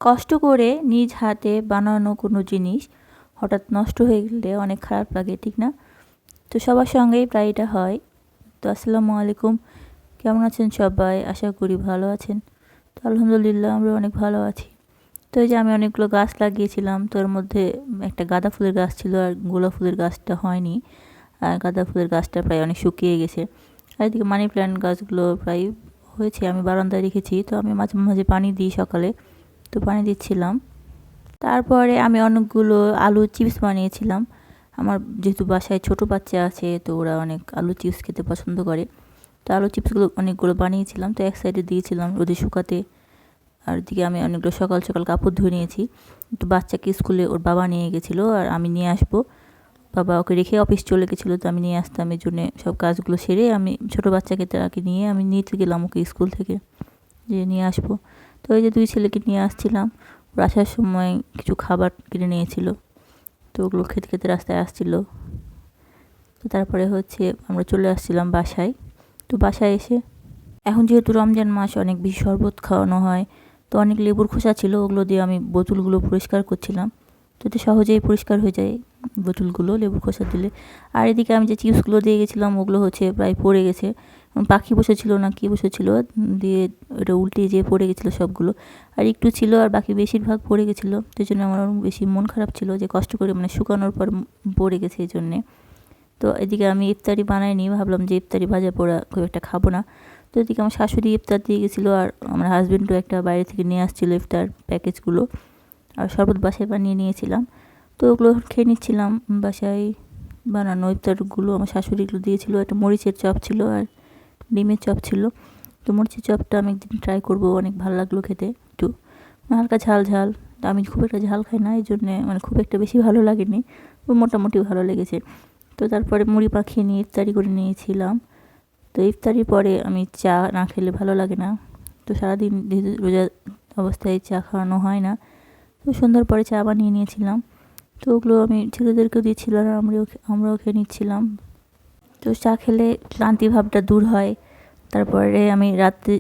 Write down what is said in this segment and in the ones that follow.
কষ্ট করে নিজ হাতে বানানো কোনো জিনিস হঠাৎ নষ্ট হয়ে গেলে অনেক খারাপ লাগে, ঠিক না? তো সবার সঙ্গেই প্রায় এটা হয়। তো আসসালামু আলাইকুম, কেমন আছেন সবাই? আশা করি ভালো আছেন। তো আলহামদুলিল্লাহ আমরা অনেক ভালো আছি। তো এই যে আমি অনেকগুলো গাছ লাগিয়েছিলাম, তোর মধ্যে একটা গাঁদা ফুলের গাছ ছিল আর গোলাপ ফুলের গাছটা হয়নি। আর গাঁদা ফুলের গাছটা প্রায় অনেক শুকিয়ে গেছে। আর এদিকে মানি প্ল্যান্ট গাছগুলো প্রায় হয়েছে, আমি বারান্দায় রেখেছি। তো আমি মাঝে মাঝে পানি দিই সকালে, তো পানি দিচ্ছিলাম। তারপরে আমি অনেকগুলো আলু চিপস বানিয়েছিলাম। আমার যেহেতু বাসায় ছোট বাচ্চা আছে, তো ওরা অনেক আলু চিপস খেতে পছন্দ করে। তো আলু চিপসগুলো অনেকগুলো বানিয়েছিলাম, তো এক সাইডে দিয়েছিলাম রোদে শুকাতে। আর দিকে আমি অনেকগুলো সকাল সকাল কাপড় ধুয়ে নিয়েছি। তো বাচ্চাকে স্কুলে ওর বাবা নিয়ে গেছিলো আর আমি নিয়ে আসবো। বাবা ওকে রেখে অফিস চলে গেছিলো, তো আমি নিয়ে আসতাম। এই জন্যে সব কাজগুলো সেরে আমি ছোটো বাচ্চাকে তাকে নিয়ে আমি নিতে গেলাম ওকে স্কুল থেকে, যে নিয়ে আসবো। তো ওই যে দুই ছেলেকে নিয়ে আসছিলাম। ওর আসার সময় কিছু খাবার কিনে নিয়েছিল, তো ওগুলো খেতে খেতে রাস্তায় আসছিল। তো তারপরে হচ্ছে আমরা চলে আসছিলাম বাসায়। তো বাসায় এসে এখন যেহেতু রমজান মাস, অনেক বেশি শরবত খাওয়ানো হয়, তো অনেক লেবুর খোসা ছিল, ওগুলো দিয়ে আমি বোতলগুলো পরিষ্কার করছিলাম। তো এতে সহজেই পরিষ্কার হয়ে যায় বোতলগুলো লেবুর খোসা দিলে। আর এদিকে আমি যে চিপসগুলো দিয়ে গেছিলাম ওগুলো হচ্ছে প্রায় পড়ে গেছে। পাখি বসেছিল না কি বসেছিল, দিয়ে ওটা উল্টে যেয়ে পড়ে গেছিলো সবগুলো। আর একটু ছিল আর বাকি বেশিরভাগ পড়ে গেছিলো। সেই জন্য আমার বেশি মন খারাপ ছিল যে কষ্ট করে মানে শুকানোর পর পড়ে গেছে এই জন্যে। তো এদিকে আমি ইফতারি বানাইনি, ভাবলাম যে ইফতারি ভাজা পোড়া খুব একটা খাবো না। তো এদিকে আমার শাশুড়ি ইফতার দিয়ে গেছিলো আর আমার হাজব্যান্ডও একটা বাইরে থেকে নিয়ে আসছিলো ইফতার প্যাকেজগুলো। আর শরবত বাসায় বানিয়ে নিয়েছিলাম, তো ওগুলো খেয়ে নিচ্ছিলাম। বাসায় বানানো ইফতারগুলো আমার শাশুড়িগুলো দিয়েছিলো। একটা মরিচের চপ ছিল আর ডিমের চপ ছিল। তো মরিচের চপটা আমি একদিন ট্রাই করবো, অনেক ভালো লাগলো খেতে। একটু হালকা ঝাল ঝাল, তো আমি খুব একটা ঝাল খাই না, এই জন্যে মানে খুব একটা বেশি ভালো লাগেনি, মোটামুটি ভালো লেগেছে। তো তারপরে মুড়ি মাখিয়ে নিয়ে ইফতারি করে নিয়েছিলাম। তো ইফতারির পরে আমি চা না খেলে ভালো লাগে না। তো সারাদিন যেহেতু রোজা অবস্থায় চা খাওয়ানো হয় না, তো সন্ধ্যার পরে চা বানিয়ে নিয়েছিলাম। তো ওগুলো আমি ছেলেদেরকেও দিচ্ছিলাম আর আমরাও খেয়ে নিচ্ছিলাম। তো চা খেলে ক্লান্তি ভাবটা দূর হয়। তারপরে আমি রাত্রে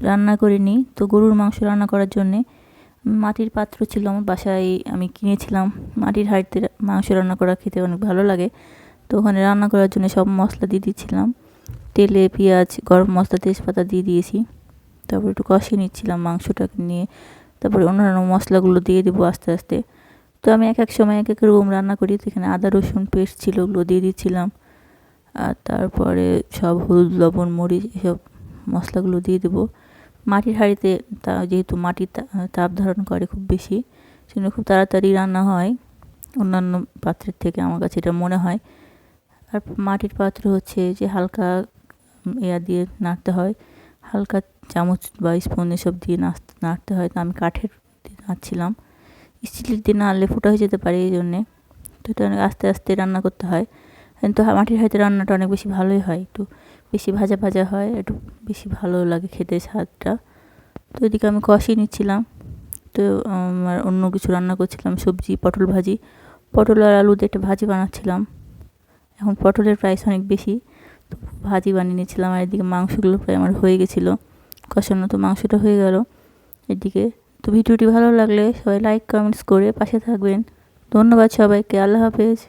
রান্না করে নিই। তো গরুর মাংস রান্না করার জন্যে মাটির পাত্র ছিল আমার বাসায়, আমি কিনেছিলাম। মাটির হাঁড়িতে মাংস রান্না করা খেতে অনেক ভালো লাগে। তো ওখানে রান্না করার জন্য সব মশলা দিয়ে দিচ্ছিলাম। তেলে পেঁয়াজ, গরম মশলা, তেজপাতা দিয়ে দিয়েছি। তারপর একটু কষিয়ে নিচ্ছিলাম মাংসটাকে নিয়ে। তারপরে অন্যান্য মশলাগুলো দিয়ে দেবো আস্তে আস্তে। তো আমি এক এক সময় এক এক রকম রান্না করি। তো এখানে আদা রসুন পেস্ট ছিল, ওগুলো দিয়ে দিচ্ছিলাম। আর তারপরে সব হলুদ লবণ মরিচ এসব মশলাগুলো দিয়ে দেবো। মাটির হাঁড়িতে তা যেহেতু মাটির তাপ ধারণ করে খুব বেশি, সেজন্য খুব তাড়াতাড়ি রান্না হয় অন্যান্য পাত্রের থেকে, আমার কাছে এটা মনে হয়। আর মাটির পাত্র হচ্ছে যে হালকা দিয়ে নাড়তে হয়, হালকা চামচ বা স্পুন এসব দিয়ে নাড়তে হয়। তো আমি কাঠের দিয়ে নাড়ছিলাম, স্টিলের দিয়ে নাড়লে ফুটা হয়ে যেতে পারে, এই জন্যে। তো এটা আস্তে আস্তে রান্না করতে হয়। কিন্তু মাটির হাঁড়িতে রান্নাটা অনেক বেশি ভালোই হয়, একটু বেশি ভাজা ভাজা হয়, একটু বেশি ভালো লাগে খেতে স্বাদটা। তো এদিকে আমি কষিয়ে নিচ্ছিলাম। তো আমার অন্য কিছু রান্না করছিলাম, সবজি, পটল ভাজি, পটল আর আলু দিয়ে একটা ভাজি বানাচ্ছিলাম। এখন পটলের প্রাইস অনেক বেশি, তো ভাজি বানিয়ে নিয়েছিলাম। আর এদিকে মাংসগুলো প্রায় আমার হয়ে গেছিলো কষানো, তো মাংসটা হয়ে গেল এদিকে। তো ভিডিওটি ভালো লাগলে সবাই লাইক কমেন্টস করে পাশে থাকবেন। ধন্যবাদ সবাইকে, আল্লাহ হাফেজ।